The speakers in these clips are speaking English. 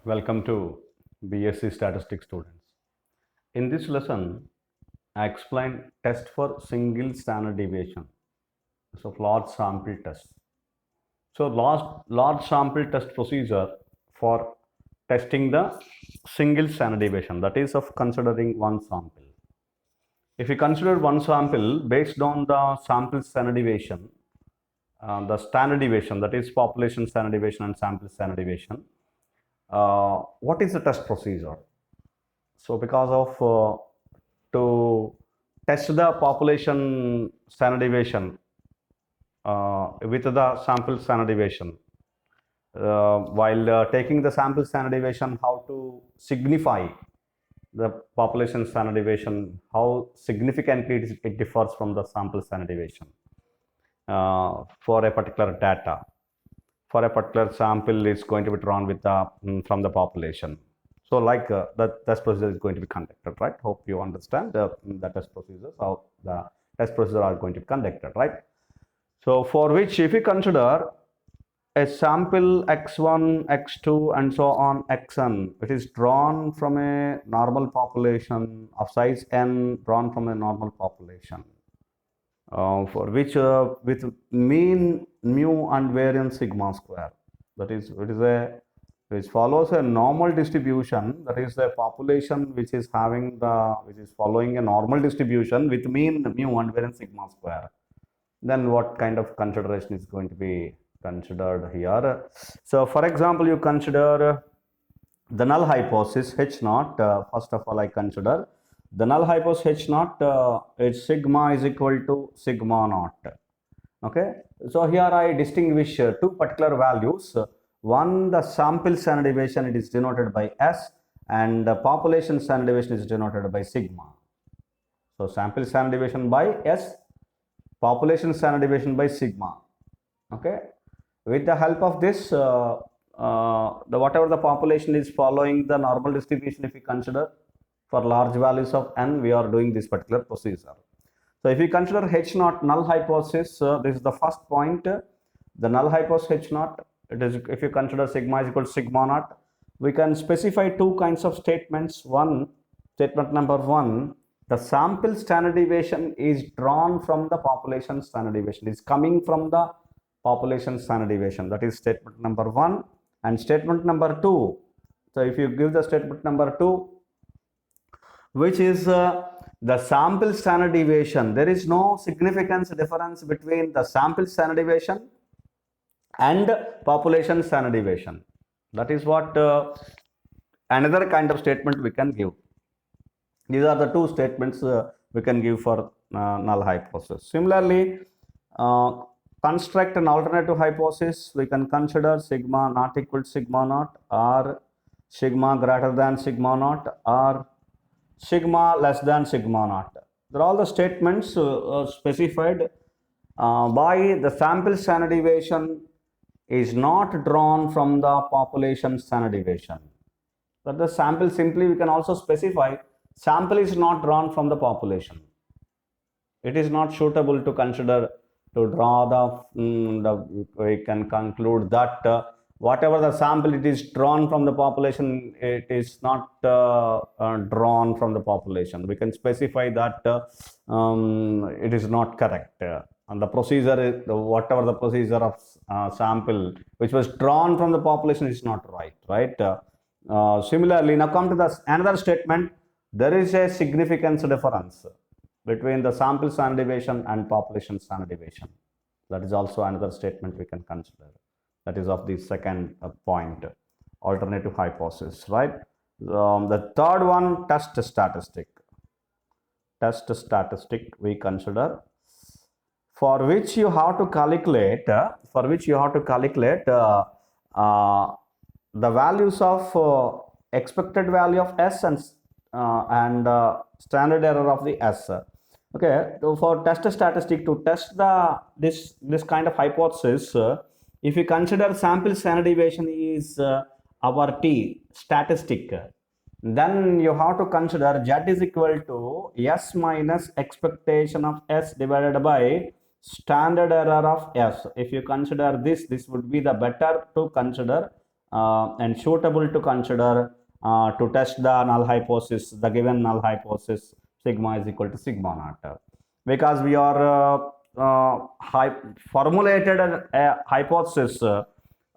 Welcome to BSc Statistics students. In this lesson, I explain test for single standard deviation. So large sample test. So large sample test procedure for testing the single standard deviation, that is of considering one sample. If you consider one sample based on the sample standard deviation, the standard deviation, that is population standard deviation and sample standard deviation, what is the test procedure? So because of to test the population standard deviation with the sample standard deviation, while taking the sample standard deviation, how to signify the population standard deviation, how significantly it differs from the sample standard deviation for a particular data. For a particular sample is going to be drawn with the from the population. So like that test procedure is going to be conducted, right? Hope you understand the test procedures, how the test procedure are going to be conducted, right? So for which, if you consider a sample x1, x2 and so on xn, it is drawn from a normal population of size n, drawn from a normal population, for which with mean mu and variance sigma square, that is it is a which follows a normal distribution, that is a population which is following a normal distribution with mean mu and variance sigma square. Then what kind of consideration is going to be considered here? So for example, you consider the null hypothesis H naught. First of all, I consider the null hypothesis H naught, its sigma is equal to sigma naught. Okay, so here I distinguish two particular values. One, the sample standard deviation, it is denoted by S, and the population standard deviation is denoted by sigma. So sample standard deviation by S, population standard deviation by sigma. Okay, with the help of this, whatever the population is following the normal distribution, if we consider for large values of n, we are doing this particular procedure. So if you consider H naught null hypothesis, this is the first point. The null hypothesis H naught, it is, if you consider sigma is equal to sigma naught, we can specify two kinds of statements. One, statement number one, the sample standard deviation is drawn from the population standard deviation, is coming from the population standard deviation. That is statement number one. And statement number two, so if you give the statement number two, which is the sample standard deviation, there is no significance difference between the sample standard deviation and population standard deviation. That is what another kind of statement we can give. These are the two statements we can give for null hypothesis. Similarly, construct an alternative hypothesis. We can consider sigma not equal to sigma naught, or sigma greater than sigma naught, or sigma less than sigma naught. They're all the statements specified by the sample standard deviation is not drawn from the population standard deviation. But the sample, simply we can also specify sample is not drawn from the population. It is not suitable to consider to draw we can conclude that whatever the sample it is drawn from the population, it is not drawn from the population. We can specify that it is not correct. And the procedure is, whatever the procedure of sample which was drawn from the population is not right. Similarly, now come to the another statement. There is a significance difference between the sample standard deviation and population standard deviation. That is also another statement we can consider. That is of the second point, alternative hypothesis, right? The third one, test statistic. Test statistic we consider, for which you have to calculate, the values of expected value of S and standard error of the S. Okay, so for test statistic, to test this kind of hypothesis, if you consider sample standard deviation is our T statistic, then you have to consider Z is equal to S minus expectation of S divided by standard error of S. If you consider this would be the better to consider and suitable to consider to test the null hypothesis, the given null hypothesis sigma is equal to sigma naught. Because we are formulated a hypothesis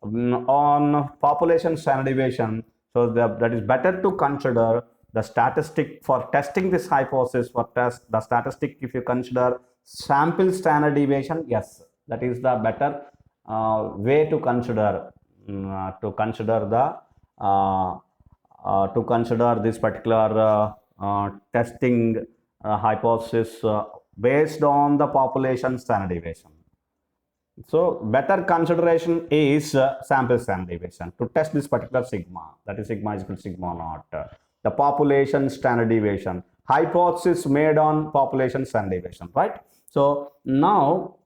on population standard deviation, so that is better to consider the statistic for testing this hypothesis. For test the statistic, if you consider sample standard deviation, yes, that is the better way to consider this particular testing hypothesis based on the population standard deviation. So better consideration is sample standard deviation to test this particular sigma, that is sigma is equal to sigma naught, the population standard deviation, hypothesis made on population standard deviation, right? So now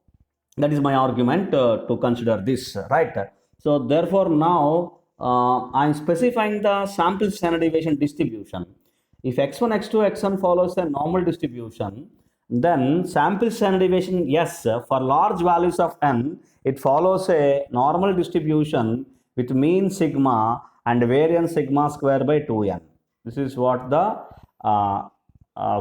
that is my argument to consider this, right? So therefore now I am specifying the sample standard deviation distribution. If x1, x2, xn follows a normal distribution, then sample standard deviation, yes, for large values of n, it follows a normal distribution with mean sigma and variance sigma square by 2n. This is what the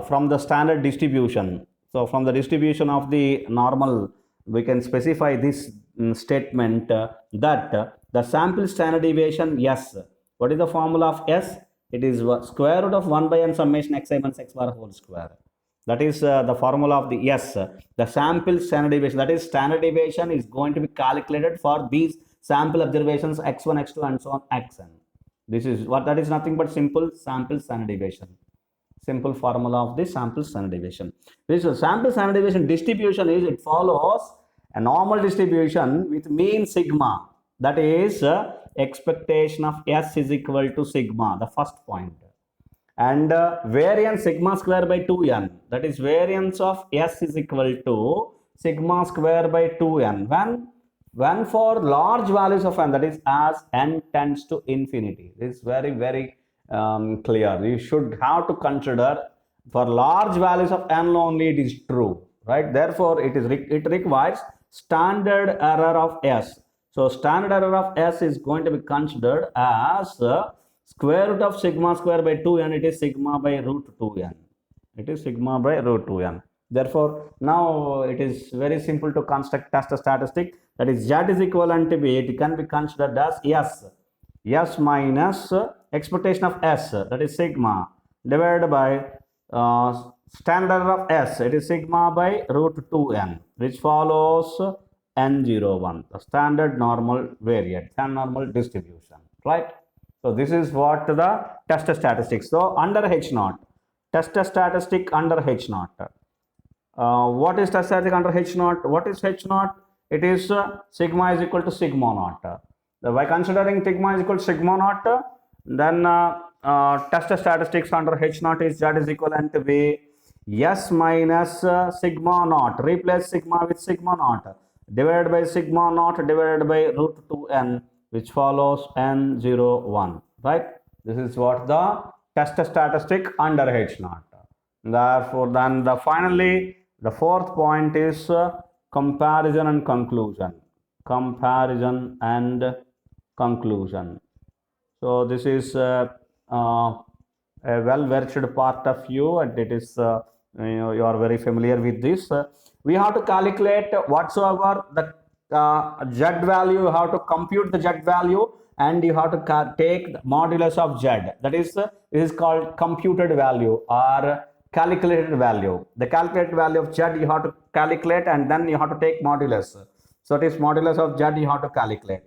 from the standard distribution. So from the distribution of the normal, we can specify this statement that the sample standard deviation, yes, what is the formula of s? It is square root of 1 by n summation xi minus x bar whole square. That is the formula of the yes, the sample standard deviation. That is standard deviation is going to be calculated for these sample observations x1, x2 and so on xn. This is what, that is nothing but simple sample standard deviation. Simple formula of the sample standard deviation. This sample standard deviation distribution is, it follows a normal distribution with mean sigma. That is expectation of s is equal to sigma, the first point, and variance sigma square by 2n, that is variance of s is equal to sigma square by 2n when for large values of n, that is as n tends to infinity. This is very clear. You should have to consider for large values of n only it is true, right? Therefore it requires standard error of s. So standard error of s is going to be considered as square root of sigma square by 2n. It is sigma by root 2n. It is sigma by root 2n. Therefore now it is very simple to construct test a statistic, that is z is equivalent to b. It can be considered as s minus expectation of s, that is sigma, divided by standard error of s, it is sigma by root 2n, which follows n01, the standard normal variance and normal distribution, right? So this is what the test statistics. So under H naught, test statistic under H naught. What is test statistic under H naught? What is H naught? It is sigma is equal to sigma naught. By considering sigma is equal to sigma naught, then test statistics under H naught is z is equivalent to b s minus sigma naught. Replace sigma with sigma naught divided by sigma naught divided by root 2n, which follows n01, right? This is what the test statistic under H naught. Therefore then finally the fourth point is comparison and conclusion. Comparison and conclusion. So this is a well-versed part of you, and it is you are very familiar with this. We have to calculate whatsoever the z value. You have to compute the z value, and you have to take the modulus of z. That is it is called computed value or calculated value. The calculated value of z you have to calculate, and then you have to take modulus. So it is modulus of z you have to calculate,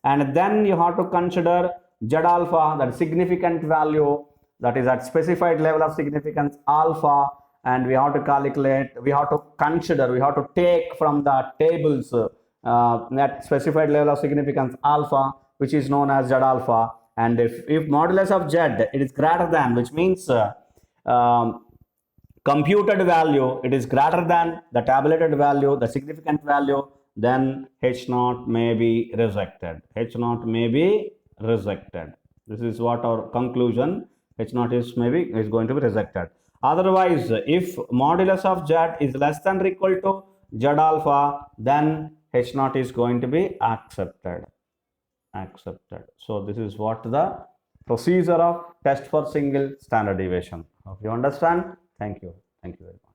and then you have to consider z alpha, that significant value, that is at specified level of significance alpha, and we have to calculate, we have to consider, we have to take from the tables that specified level of significance alpha, which is known as z alpha. And if modulus of z it is greater than, which means computed value, it is greater than the tabulated value, the significant value, then H naught may be rejected. H naught may be rejected. This is what our conclusion. H naught is going to be rejected. Otherwise, if modulus of z is less than or equal to z alpha, then H naught is going to be accepted. accepted. So this is what the procedure of test for single standard deviation. Hope you understand. Thank you. Thank you very much.